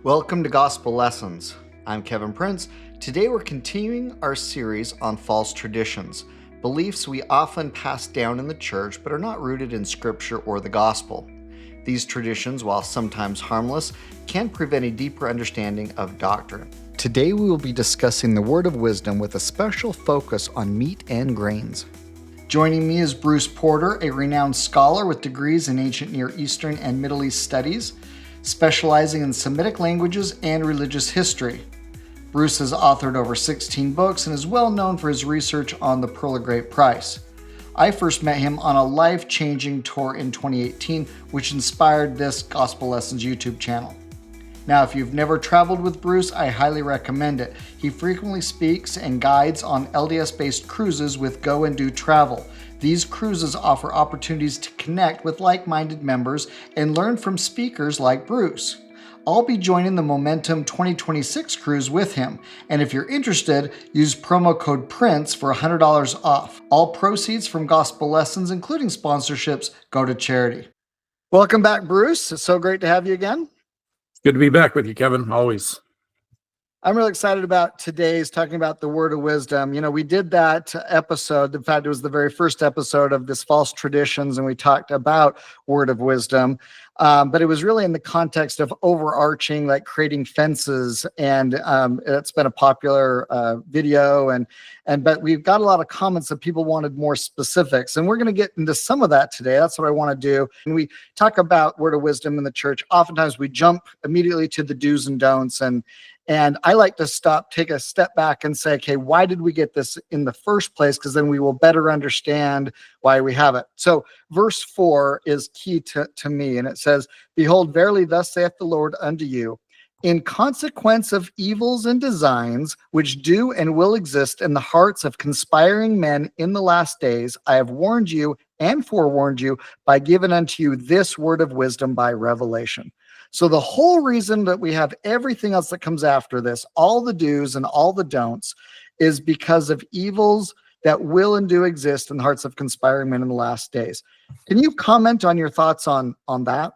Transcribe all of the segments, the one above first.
Welcome to Gospel Lessons. I'm Kevin Prince. Today we're continuing our series on false traditions, beliefs we often pass down in the church but are not rooted in Scripture or the Gospel. These traditions, while sometimes harmless, can prevent a deeper understanding of doctrine. Today we will be discussing the word of wisdom with a special focus on meat and grains. Joining me is Bruce Porter, a renowned scholar with degrees in ancient Near Eastern and Middle East studies, specializing in Semitic languages and religious history. Bruce has authored over 16 books and is well known for his research on the Pearl of Great Price. I first met him on a life-changing tour in 2018, which inspired this Gospel Lessons YouTube channel. Now, if you've never traveled with Bruce, I highly recommend it. He frequently speaks and guides on LDS-based cruises with Go and Do Travel. These cruises offer opportunities to connect with like-minded members and learn from speakers like Bruce. I'll be joining the Momentum 2026 cruise with him, and if you're interested, use promo code PRINCE for $100 off. All proceeds from Gospel Lessons, including sponsorships, go to charity. Welcome back, Bruce. It's so great to have you again. Good to be back with you, Kevin, always. I'm really excited about today's talking about the word of wisdom. You know, we did that episode. In fact, it was the very first episode of this false traditions, and we talked about word of wisdom. But it was really in the context of overarching, like creating fences, and it's been a popular video. But we've got a lot of comments that people wanted more specifics, and we're going to get into some of that today. That's what I want to do. When we talk about word of wisdom in the church, oftentimes we jump immediately to the do's and don'ts, and I like to stop, take a step back and say, okay, why did we get this in the first place? Because then we will better understand why we have it. So verse 4 is key to me, and it says, "Behold, verily thus saith the Lord unto you, in consequence of evils and designs which do and will exist in the hearts of conspiring men in the last days, I have warned you and forewarned you by giving unto you this word of wisdom by revelation." So the whole reason that we have everything else that comes after this, all the do's and all the don'ts, is because of evils that will and do exist in the hearts of conspiring men in the last days. Can you comment on your thoughts on that?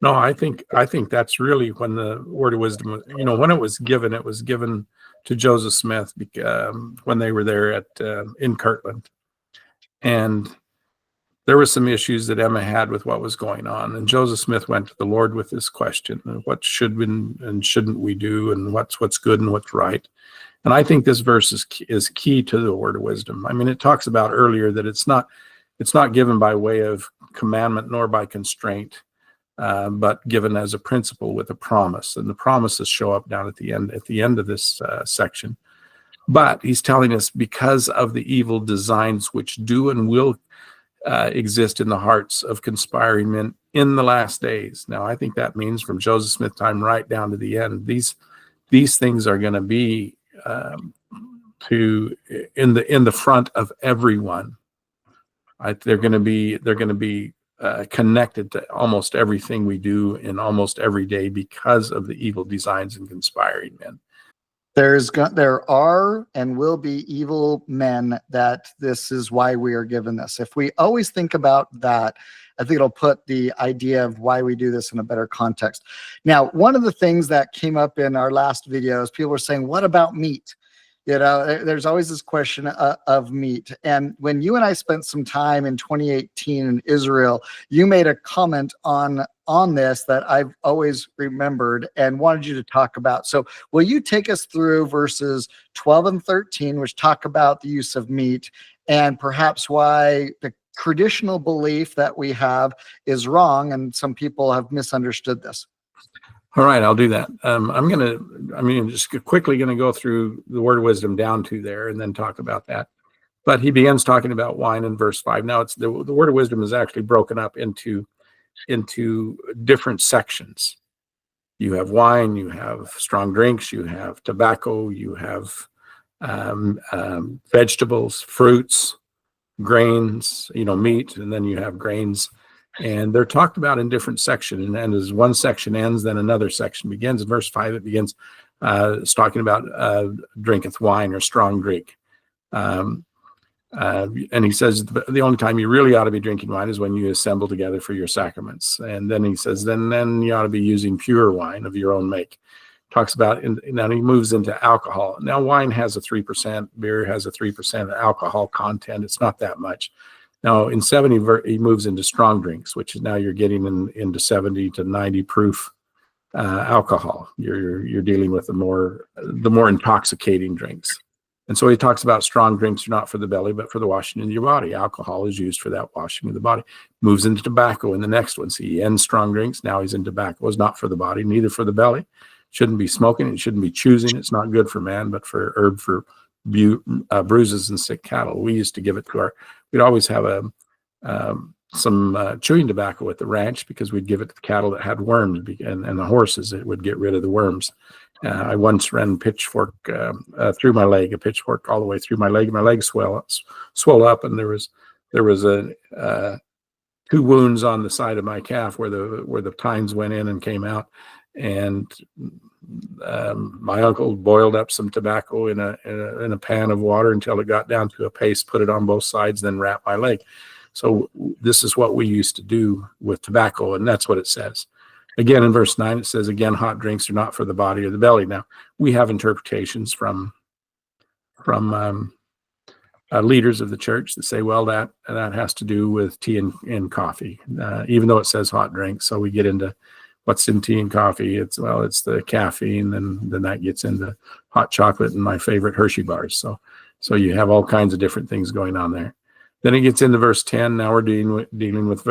No, I think that's really when the word of wisdom, when it was given to Joseph Smith when they were there in Kirtland. And there were some issues that Emma had with what was going on. And Joseph Smith went to the Lord with this question: what should we and shouldn't we do, and what's good and what's right? And I think this verse is key to the word of wisdom. I mean, it talks about earlier that it's not given by way of commandment nor by constraint, but given as a principle with a promise. And the promises show up down at the end of this section. But he's telling us because of the evil designs which do and will exist in the hearts of conspiring men in the last days. Now, I think that means from Joseph Smith time right down to the end, these things are going to be in the front of everyone. They're going to be connected to almost everything we do in almost every day because of the evil designs and conspiring men. There are and will be evil men that this is why we are given this. If we always think about that, I think it'll put the idea of why we do this in a better context. Now, one of the things that came up in our last videos, people were saying, what about meat? There's always this question of meat. And when you and I spent some time in 2018 in Israel, you made a comment on this that I've always remembered and wanted you to talk about. So will you take us through verses 12 and 13, which talk about the use of meat and perhaps why the traditional belief that we have is wrong and some people have misunderstood this? All right, I'll do that. I'm just quickly going to go through the word of wisdom down to there and then talk about that. But he begins talking about wine in verse 5. Now, it's the word of wisdom is actually broken up into different sections. You have wine, you have strong drinks, you have tobacco, you have vegetables, fruits, grains, meat, and then you have grains. And they're talked about in different sections. And as one section ends, then another section begins. In verse 5, it begins, it's talking about drinketh wine or strong drink. And he says the only time you really ought to be drinking wine is when you assemble together for your sacraments. And then he says, then you ought to be using pure wine of your own make. Talks about, and then he moves into alcohol. Now, wine has a 3%, beer has a 3% alcohol content. It's not that much. Now, in 70, he moves into strong drinks, which is now you're getting into 70 to 90 proof alcohol. You're dealing with the more intoxicating drinks. And so he talks about strong drinks are not for the belly, but for the washing of your body. Alcohol is used for that washing of the body. Moves into tobacco in the next one. So he ends strong drinks. Now he's in tobacco. It's not for the body, neither for the belly. Shouldn't be smoking. It shouldn't be choosing. It's not good for man, but for herb for bruises and sick cattle. We used to give it to we'd always have some chewing tobacco at the ranch because we'd give it to the cattle that had worms and the horses. It would get rid of the worms. I once ran pitchfork through my leg, a pitchfork all the way through my leg. And my leg swelled up, and there was two wounds on the side of my calf where the tines went in and came out. And my uncle boiled up some tobacco in a pan of water until it got down to a paste, put it on both sides, then wrap my leg. So this is what we used to do with tobacco, and that's what it says. Again, in verse 9, it says, again, hot drinks are not for the body or the belly. Now, we have interpretations from leaders of the church that say, well, that has to do with tea and coffee, even though it says hot drinks. So we get into what's in tea and coffee. It's the caffeine, and then that gets into hot chocolate and my favorite Hershey bars. So you have all kinds of different things going on there. Then it gets into verse 10. Now we're dealing with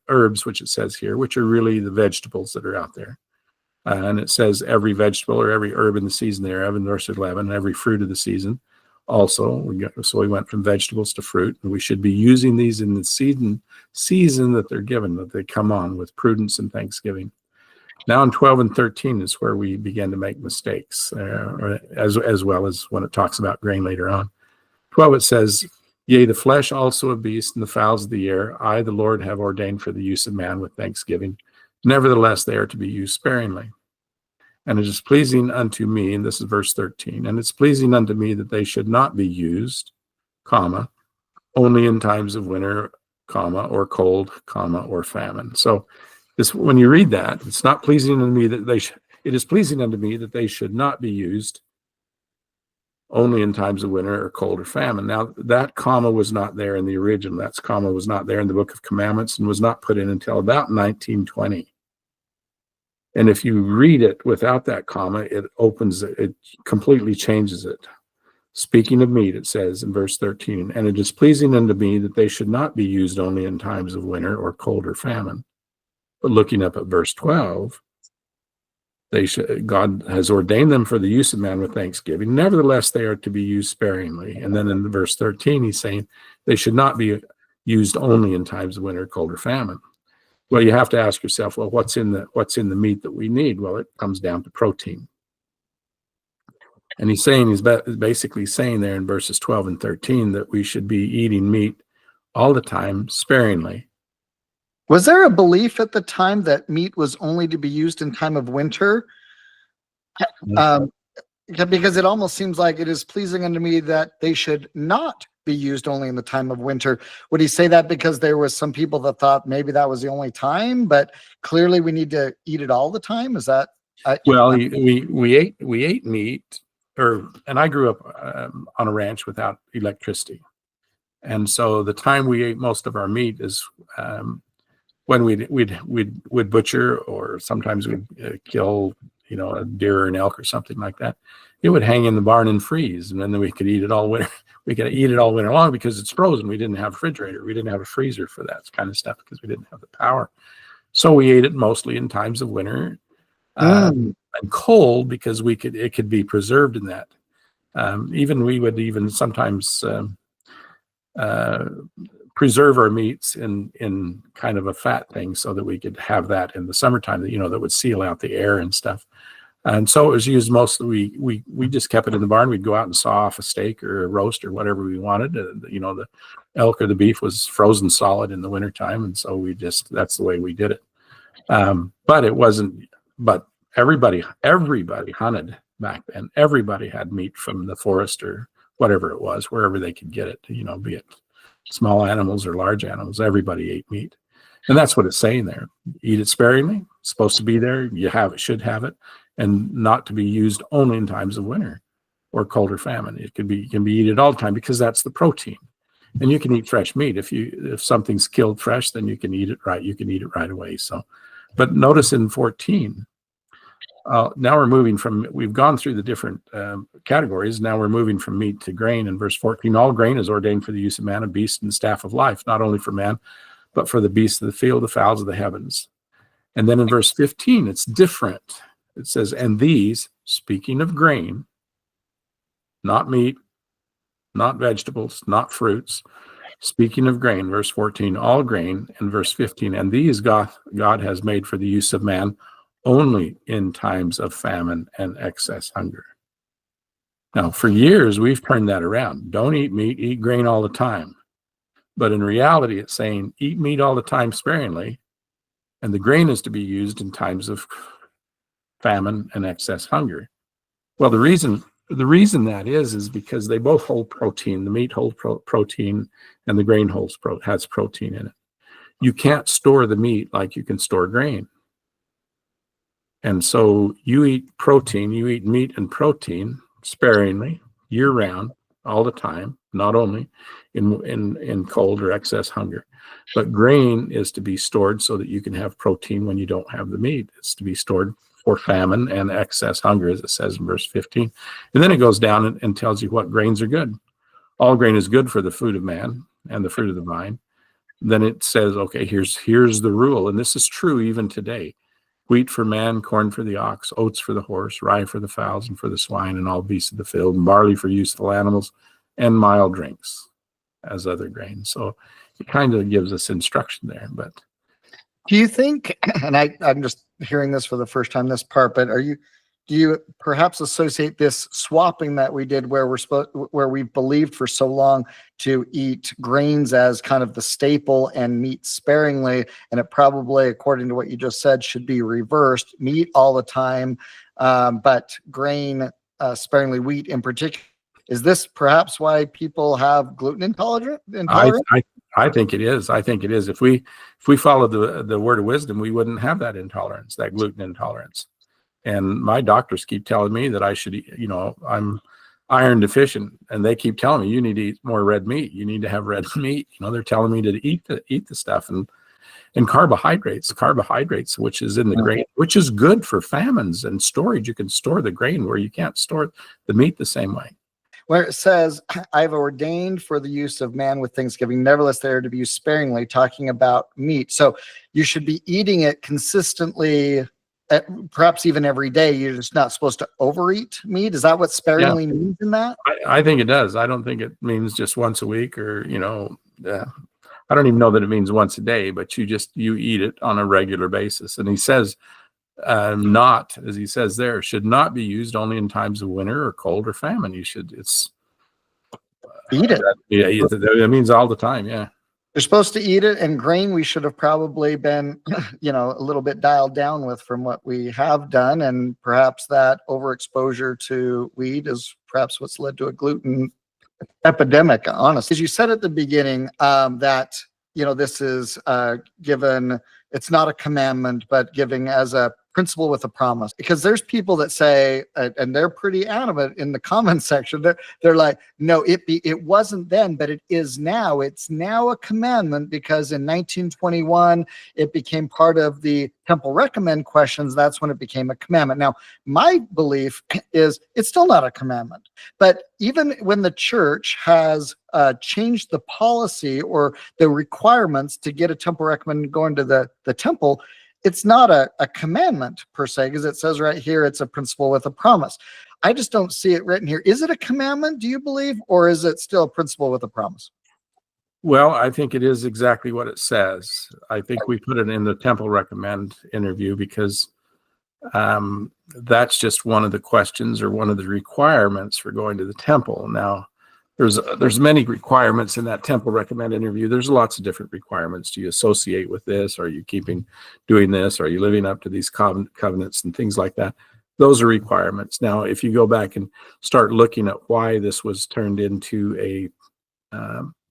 herbs, which it says here, which are really the vegetables that are out there. And it says every vegetable or every herb in the season there, in verse 11, every fruit of the season. Also, we went from vegetables to fruit, and we should be using these in the season that they're given, that they come on with prudence and thanksgiving. Now in 12 and 13 is where we begin to make mistakes, as well as when it talks about grain later on. 12, it says, yea, the flesh also of beasts and the fowls of the air, I, the Lord, have ordained for the use of man with thanksgiving. Nevertheless, they are to be used sparingly. And it is pleasing unto me, and this is verse 13, and it's pleasing unto me that they should not be used, comma, only in times of winter, comma, or cold, comma, or famine. So when you read that, it's not pleasing unto me that it is pleasing unto me that they should not be used only in times of winter or cold or famine. Now, that comma was not there in the original. That comma was not there in the Book of Commandments and was not put in until about 1920. And if you read it without that comma, it completely changes it. Speaking of meat, it says in verse 13, and it is pleasing unto me that they should not be used only in times of winter or cold or famine. But looking up at verse 12, God has ordained them for the use of man with thanksgiving. Nevertheless, they are to be used sparingly. And then in verse 13, he's saying they should not be used only in times of winter, cold, or famine. Well, you have to ask yourself, well, what's in the meat that we need? Well, it comes down to protein. And he's basically saying there in verses 12 and 13 that we should be eating meat all the time sparingly. Was there a belief at the time that meat was only to be used in time of winter? Because it almost seems like it is pleasing unto me that they should not be used only in the time of winter. Would he say that because there was some people that thought maybe that was the only time, but clearly we need to eat it all the time? Is that? Well, we ate meat, and I grew up on a ranch without electricity, and so the time we ate most of our meat is when we'd butcher, or sometimes we'd kill, a deer or an elk or something like that. It would hang in the barn and freeze, and then we could eat it all winter. We could eat it all winter long because it's frozen. We didn't have a refrigerator. We didn't have a freezer for that kind of stuff because we didn't have the power. So we ate it mostly in times of winter and cold because it could be preserved in that. We would sometimes preserve our meats in kind of a fat thing so that we could have that in the summertime, that would seal out the air and stuff. And so it was used mostly, we just kept it in the barn. We'd go out and saw off a steak or a roast or whatever we wanted. The elk or the beef was frozen solid in the wintertime. And so that's the way we did it. But everybody hunted back then. Everybody had meat from the forest or whatever it was, wherever they could get it, be it small animals or large animals, everybody ate meat. And that's what it's saying there. Eat it sparingly. It's supposed to be there. You should have it, and not to be used only in times of winter or cold or famine. It can be eaten all the time, because that's the protein. And you can eat fresh meat. If something's killed fresh, then you can eat it right. You can eat it right away. So, but notice in 14, now we've gone through the different categories. Now we're moving from meat to grain. In verse 14, all grain is ordained for the use of man, a beast, and the staff of life, not only for man, but for the beasts of the field, the fowls of the heavens. And then in verse 15, it's different. It says, and these, speaking of grain, not meat, not vegetables, not fruits, speaking of grain, verse 14, all grain, and verse 15, and these God has made for the use of man only in times of famine and excess hunger. Now, for years, we've turned that around. Don't eat meat, eat grain all the time. But in reality, it's saying eat meat all the time sparingly, and the grain is to be used in times of famine and excess hunger. Well, the reason that is because they both hold protein. The meat holds protein, and the grain has protein in it. You can't store the meat like you can store grain. And so you eat meat and protein sparingly, year round, all the time, not only in cold or excess hunger. But grain is to be stored so that you can have protein when you don't have the meat. It's to be stored for famine and excess hunger, as it says in verse 15. And then it goes down and tells you what grains are good. All grain is good for the food of man and the fruit of the vine. Then it says, okay, here's the rule. And this is true even today. Wheat for man, corn for the ox, oats for the horse, rye for the fowls and for the swine, and all beasts of the field, and barley for useful animals, and mild drinks as other grains. So it kind of gives us instruction there. But do you think, and I'm just hearing this for the first time, this part, but do you perhaps associate this swapping that we did, where we've believed for so long to eat grains as kind of the staple and meat sparingly, and it probably, according to what you just said, should be reversed: meat all the time, but grain sparingly, wheat in particular? Is this perhaps why people have gluten intolerance? I think it is. I think it is. If we followed the word of wisdom, we wouldn't have that intolerance, that gluten intolerance. And my doctors keep telling me that I should, I'm iron deficient, and they keep telling me you need to eat more red meat. You need to have red meat. They're telling me to eat the stuff and carbohydrates, which is in the grain, which is good for famines and storage. You can store the grain where you can't store the meat the same way. Where it says, I've ordained for the use of man with thanksgiving, nevertheless they are to be used sparingly, talking about meat. So you should be eating it consistently, perhaps even every day. You're just not supposed to overeat meat. Is that what sparingly means in that? I think it does. I don't think it means just once a week, or, I don't even know that it means once a day, but you eat it on a regular basis. And he says, not, as he says there, should not be used only in times of winter or cold or famine. Eat it. It means all the time. Yeah. You're supposed to eat it. And grain, we should have probably been, a little bit dialed down with from what we have done. And perhaps that overexposure to wheat is perhaps what's led to a gluten epidemic, honestly. As you said at the beginning, that, this is given, it's not a commandment, but giving as a principle with a promise. Because there's people that say, and they're pretty adamant in the comment section, they're like, no, it wasn't then, but it is now. It's now a commandment because in 1921, it became part of the temple recommend questions. That's when it became a commandment. Now, my belief is it's still not a commandment. But even when the church has changed the policy or the requirements to get a temple recommend going to the temple, it's not a commandment per se, because it says right here, it's a principle with a promise. I just don't see it written here. Is it a commandment, do you believe, or is it still a principle with a promise? Well, I think it is exactly what it says. I think we put it in the temple recommend interview because that's just one of the questions or one of the requirements for going to the temple. Now, there's many requirements in that temple recommend interview. There's lots of different requirements. Do you associate with this? Are you doing this? Are you living up to these covenants and things like that? Those are requirements. Now, if you go back and start looking at why this was turned into a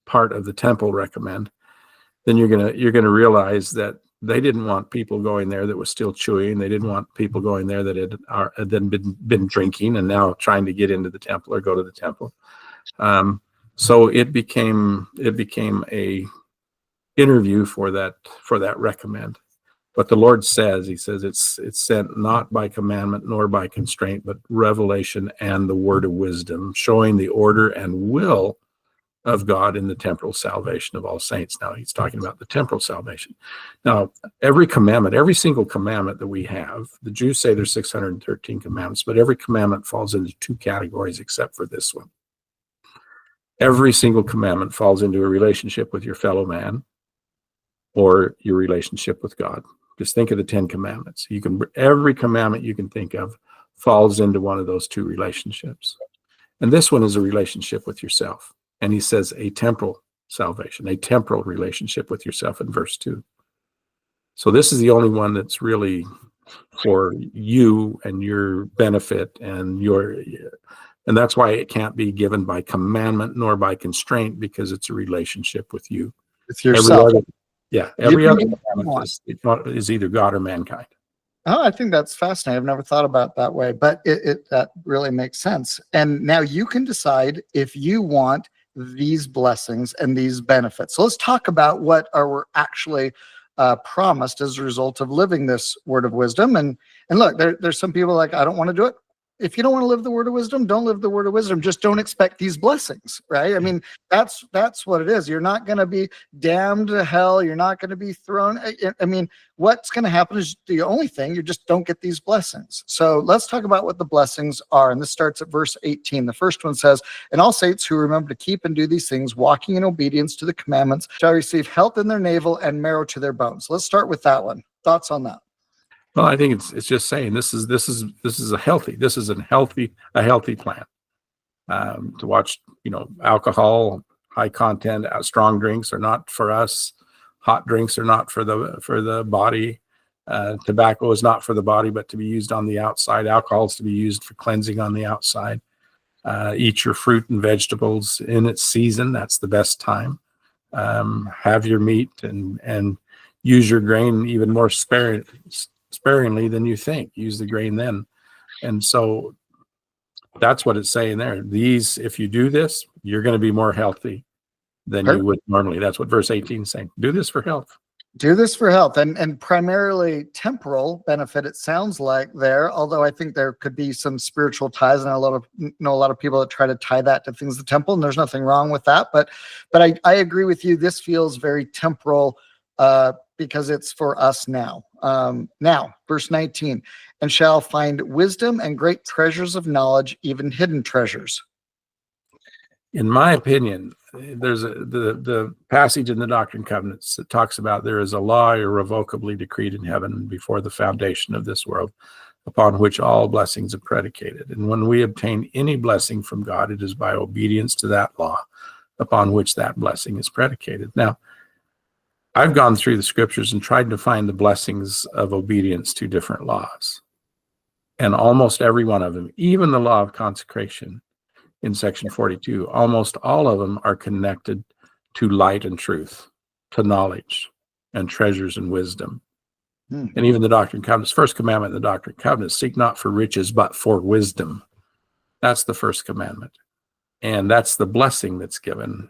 part of the temple recommend, then you're gonna realize that they didn't want people going there that was still chewing. They didn't want people going there that had then been drinking and now trying to get into the temple or go to the temple. So it became a interview for that recommend. But the Lord says, he says it's sent not by commandment nor by constraint, but revelation and the word of wisdom, showing the order and will of God in the temporal salvation of all saints. Now he's talking about the temporal salvation. Now, every single commandment that we have, the Jews say there's 613 commandments, but every commandment falls into two categories except for this one. Every single commandment falls into a relationship with your fellow man or your relationship with God. Just think of the 10 commandments. Every commandment you can think of falls into one of those two relationships. And this one is a relationship with yourself. And he says a temporal salvation, a temporal relationship with yourself in verse 2. So this is the only one that's really for you and your benefit and that's why it can't be given by commandment nor by constraint, because it's a relationship with you. With yourself. Every other commandment is either God or mankind. Oh, I think that's fascinating. I've never thought about it that way, but that really makes sense. And now you can decide if you want these blessings and these benefits. So let's talk about what are actually promised as a result of living this word of wisdom. And look, there's some people like, I don't want to do it. If you don't want to live the word of wisdom, don't live the word of wisdom. Just don't expect these blessings, right? I mean, that's what it is. You're not going to be damned to hell. You're not going to be thrown. I mean, what's going to happen is the only thing, you just don't get these blessings. So let's talk about what the blessings are. And this starts at verse 18. The first one says, and all saints who remember to keep and do these things, walking in obedience to the commandments, shall receive health in their navel and marrow to their bones. Let's start with that one. Thoughts on that? Well, I think it's just saying this is a healthy plan. To watch, alcohol, high content, strong drinks are not for us. Hot drinks are not for the body. Tobacco is not for the body, but to be used on the outside. Alcohol is to be used for cleansing on the outside. Eat your fruit and vegetables in its season. That's the best time. Have your meat and use your grain even more sparingly than you think. Use the grain then. And so that's what it's saying there. If you do this, you're going to be more healthy than you would normally. That's what verse 18 is saying. Do this for health. Do this for health, and primarily temporal benefit, it sounds like there, although I think there could be some spiritual ties, and I know a lot of people that try to tie that to things of the temple, and there's nothing wrong with that. But I agree with you. This feels very temporal because it's for us now. Now, verse 19, and shall find wisdom and great treasures of knowledge, even hidden treasures. In my opinion, there's the passage in the Doctrine and Covenants that talks about there is a law irrevocably decreed in heaven before the foundation of this world, upon which all blessings are predicated. And when we obtain any blessing from God, it is by obedience to that law upon which that blessing is predicated. Now, I've gone through the scriptures and tried to find the blessings of obedience to different laws. And almost every one of them, even the law of consecration in section 42, almost all of them are connected to light and truth, to knowledge and treasures and wisdom. And even the Doctrine and Covenants, first commandment in the Doctrine and Covenants, seek not for riches, but for wisdom. That's the first commandment. And that's the blessing that's given.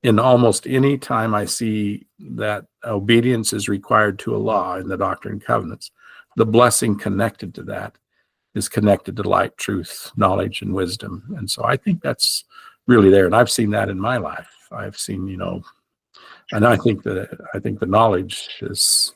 In almost any time I see that obedience is required to a law in the Doctrine and Covenants, the blessing connected to that is connected to light, truth, knowledge, and wisdom. And so I think that's really there. And I've seen that in my life. I've seen, and I think the knowledge is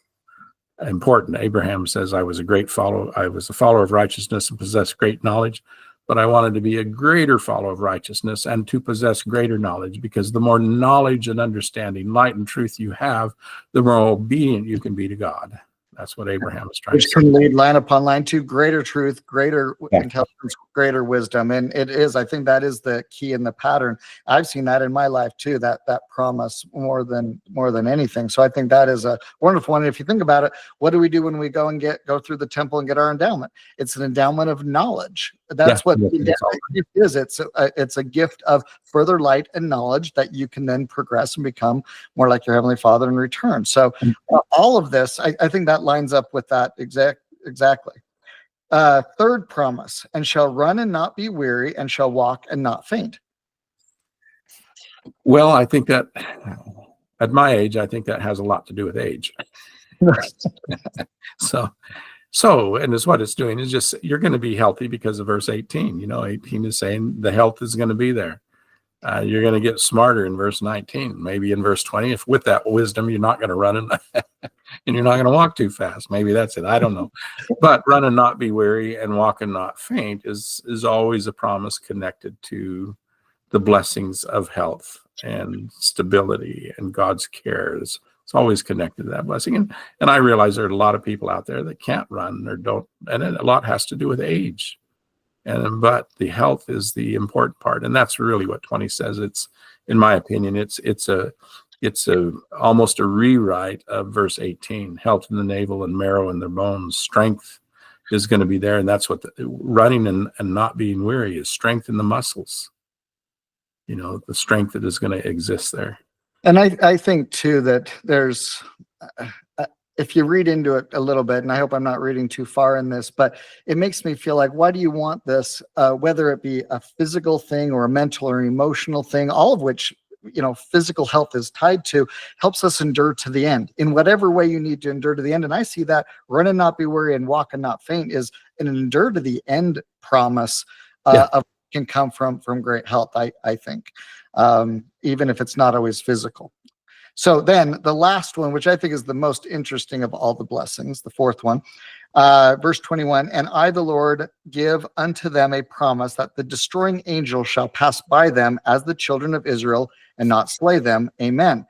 important. Abraham says, I was a follower of righteousness and possessed great knowledge, but I wanted to be a greater follower of righteousness and to possess greater knowledge, because the more knowledge and understanding, light and truth you have, the more obedient you can be to God. That's what Abraham is trying to Which say. can lead line upon line to greater truth, greater Yeah. intelligence, greater wisdom. And it is, I think that is the key in the pattern. I've seen that in my life too, that promise more than anything. So I think that is a wonderful one. And if you think about it, what do we do when we go through the temple and get our endowment? It's an endowment of knowledge. That's what the endowment gift is. It's a gift of further light and knowledge that you can then progress and become more like your Heavenly Father in return. So all of this, I think that lines up with that exactly. Third promise, and shall run and not be weary, and shall walk and not faint. Well, I think that at my age, I think that has a lot to do with age. So, and it's what it's doing is just, you're going to be healthy because of verse 18. 18 is saying the health is going to be there. You're going to get smarter in verse 19, maybe in verse 20. If with that wisdom, you're not going to run and you're not going to walk too fast. Maybe that's it. I don't know. But run and not be weary and walk and not faint is always a promise connected to the blessings of health and stability and God's care. It's always connected to that blessing. And I realize there are a lot of people out there that can't run or don't, and a lot has to do with age. But the health is the important part, and that's really what 20 says. It's, in my opinion, it's almost a rewrite of verse 18. Health in the navel and marrow in their bones. Strength is going to be there, and that's what running and not being weary is. Strength in the muscles. The strength that is going to exist there. And I think too that there's, if you read into it a little bit, and I hope I'm not reading too far in this, but it makes me feel like, why do you want this? Whether it be a physical thing or a mental or emotional thing, all of which, physical health is tied to, helps us endure to the end in whatever way you need to endure to the end. And I see that run and not be weary and walk and not faint is an endure to the end promise of can come from great health, I think, even if it's not always physical. So then the last one, which I think is the most interesting of all the blessings, the fourth one, verse 21, and I, the Lord, give unto them a promise that the destroying angel shall pass by them as the children of Israel and not slay them. Amen.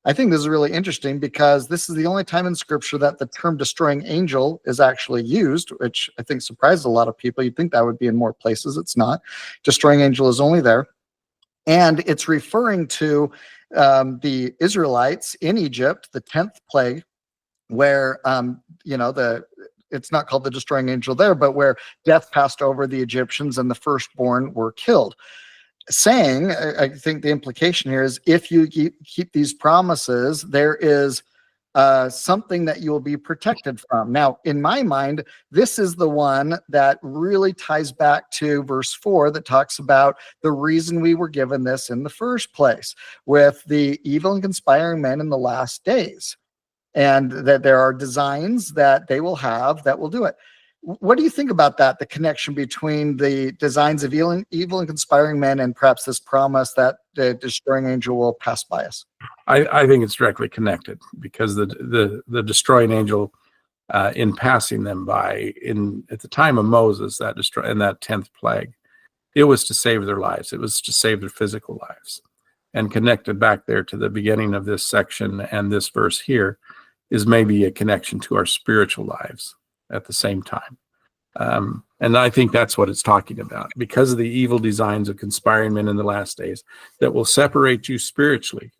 I think this is really interesting because this is the only time in scripture that the term destroying angel is actually used, which I think surprised a lot of people. You'd think that would be in more places. It's not. Destroying angel is only there. And it's referring to the Israelites in Egypt, the 10th plague, where, it's not called the destroying angel there, but where death passed over the Egyptians and the firstborn were killed. Saying, I think the implication here is if you keep these promises, there is something that you will be protected from. Now, in my mind, this is the one that really ties back to verse 4 that talks about the reason we were given this in the first place, with the evil and conspiring men in the last days, and that there are designs that they will have that will do it. What do you think about that, the connection between the designs of evil and conspiring men and perhaps this promise that the destroying angel will pass by us? I think it's directly connected, because the destroying angel, in passing them by at the time of Moses, in that 10th plague, it was to save their lives. It was to save their physical lives. And connected back there to the beginning of this section and this verse here is maybe a connection to our spiritual lives at the same time. And I think that's what it's talking about, because of the evil designs of conspiring men in the last days that will separate you spiritually.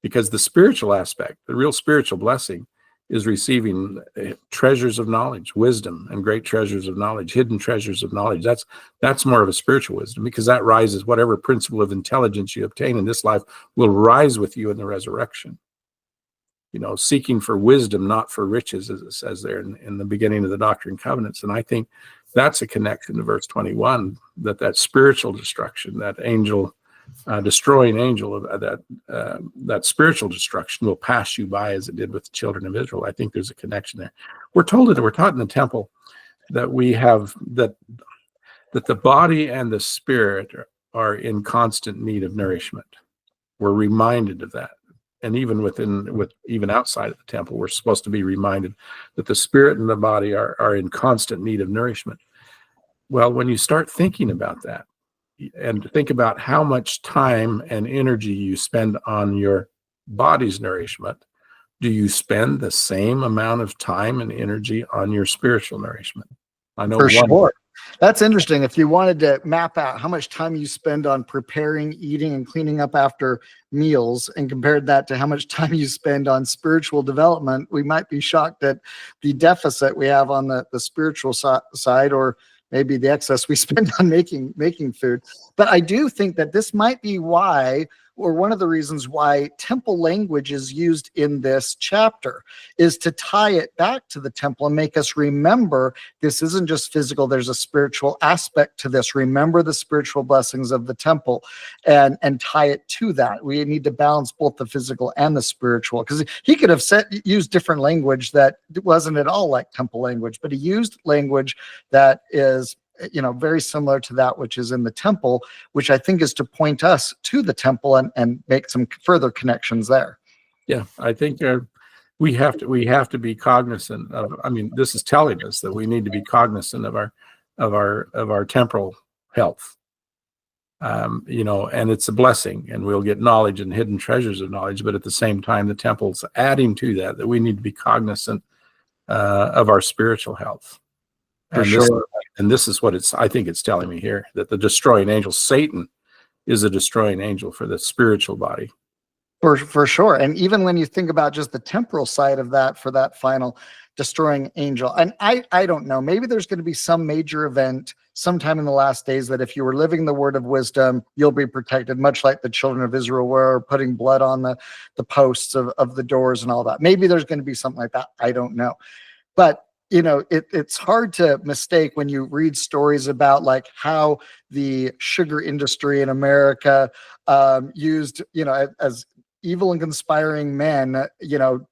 Because the spiritual aspect, the real spiritual blessing, is receiving treasures of knowledge, wisdom, and great treasures of knowledge, hidden treasures of knowledge. That's more of a spiritual wisdom, because that rises, whatever principle of intelligence you obtain in this life will rise with you in the resurrection. Seeking for wisdom, not for riches, as it says there in the beginning of the Doctrine and Covenants. And I think that's a connection to verse 21, that spiritual destruction, that angel, destroying angel, that spiritual destruction will pass you by as it did with the children of Israel. I think there's a connection there. We're taught in the temple that we have that the body and the spirit are in constant need of nourishment. We're reminded of that. And even even outside of the temple, we're supposed to be reminded that the spirit and the body are in constant need of nourishment. Well, when you start thinking about that, and think about how much time and energy you spend on your body's nourishment do you spend the same amount of time and energy on your spiritual nourishment? I know For one. sure. That's interesting. If you wanted to map out how much time you spend on preparing, eating, and cleaning up after meals and compared that to how much time you spend on spiritual development, we might be shocked at the deficit we have on the spiritual side, or maybe the excess we spend on making food. But I do think that this might be why, or one of the reasons why, temple language is used in this chapter, is to tie it back to the temple and make us remember this isn't just physical. There's a spiritual aspect to this. Remember the spiritual blessings of the temple, and tie it to that. We need to balance both the physical and the spiritual, because he could have used different language that wasn't at all like temple language, but he used language that is very similar to that which is in the temple, which I think is to point us to the temple and make some further connections there. Yeah, I think we have to be cognizant of. I mean, this is telling us that we need to be cognizant of our temporal health. And it's a blessing, and we'll get knowledge and hidden treasures of knowledge. But at the same time, the temple's adding to that we need to be cognizant of our spiritual health. For sure. This is what I think it's telling me here, that the destroying angel, Satan, is a destroying angel for the spiritual body. For sure. And even when you think about just the temporal side of that, for that final destroying angel, and I don't know, maybe there's going to be some major event sometime in the last days that if you were living the word of wisdom, you'll be protected, much like the children of Israel were, putting blood on the posts of the doors and all that. Maybe there's going to be something like that. I don't know. But it's hard to mistake when you read stories about like how the sugar industry in America used, as evil and conspiring men,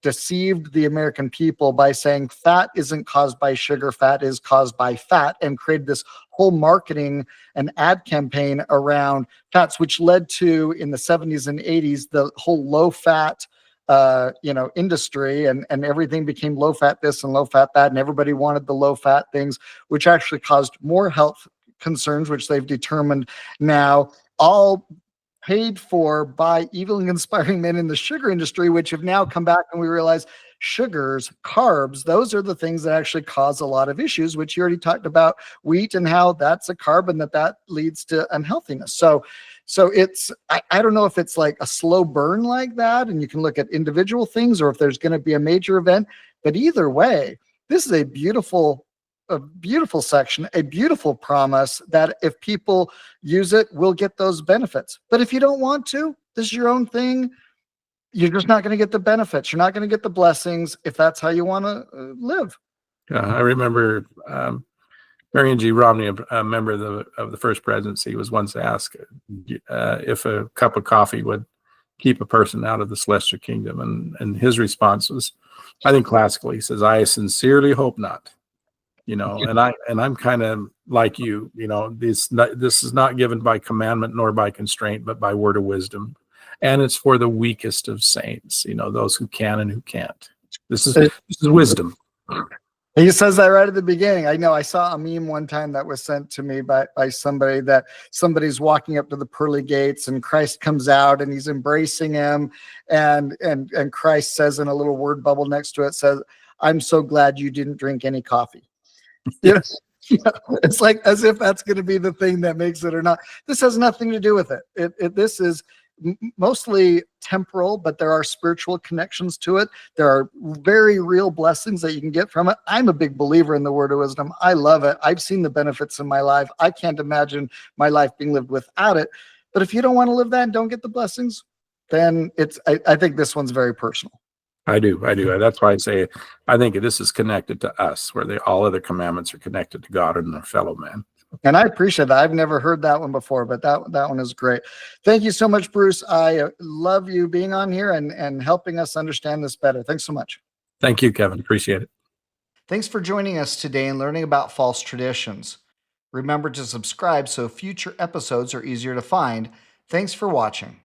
deceived the American people by saying fat isn't caused by sugar, fat is caused by fat, and created this whole marketing and ad campaign around fats, which led to, in the 70s and 80s, the whole low fat industry, and everything became low fat this and low fat that, and everybody wanted the low fat things, which actually caused more health concerns, which they've determined now, all paid for by evil and conspiring men in the sugar industry, which have now come back, and we realize sugars, carbs, those are the things that actually cause a lot of issues, which you already talked about, wheat and how that's a carb and that leads to unhealthiness. So it's, I don't know if it's like a slow burn like that, and you can look at individual things, or if there's going to be a major event. But either way, this is a beautiful section, a beautiful promise that if people use it, we'll get those benefits. But if you don't want to, this is your own thing. You're just not going to get the benefits. You're not going to get the blessings if that's how you want to live. I remember Marion G. Romney, a member of the first presidency, was once asked if a cup of coffee would keep a person out of the celestial kingdom, and his response was, I think classically, he says, "I sincerely hope not." And I'm kind of like you. This is not given by commandment nor by constraint, but by word of wisdom, and it's for the weakest of saints. Those who can and who can't. This is wisdom. He says that right at the beginning. I know I saw a meme one time that was sent to me by somebody, that somebody's walking up to the pearly gates and Christ comes out and he's embracing him. And Christ says in a little word bubble next to it, says, "I'm so glad you didn't drink any coffee." It's like as if that's going to be the thing that makes it or not. This has nothing to do with it. This is mostly temporal, but there are spiritual connections to it. There are very real blessings that you can get from it. I'm a big believer in the word of wisdom. I love it. I've seen the benefits in my life. I can't imagine my life being lived without it. But if you don't want to live that and don't get the blessings, then I think this one's very personal. I do. That's why I say I think this is connected to us, where all other commandments are connected to God and our fellow man. And I appreciate that. I've never heard that one before, but that one is great. Thank you so much, Bruce. I love you being on here and helping us understand this better. Thanks so much. Thank you, Kevin. Appreciate it. Thanks for joining us today and learning about false traditions. Remember to subscribe so future episodes are easier to find. Thanks for watching.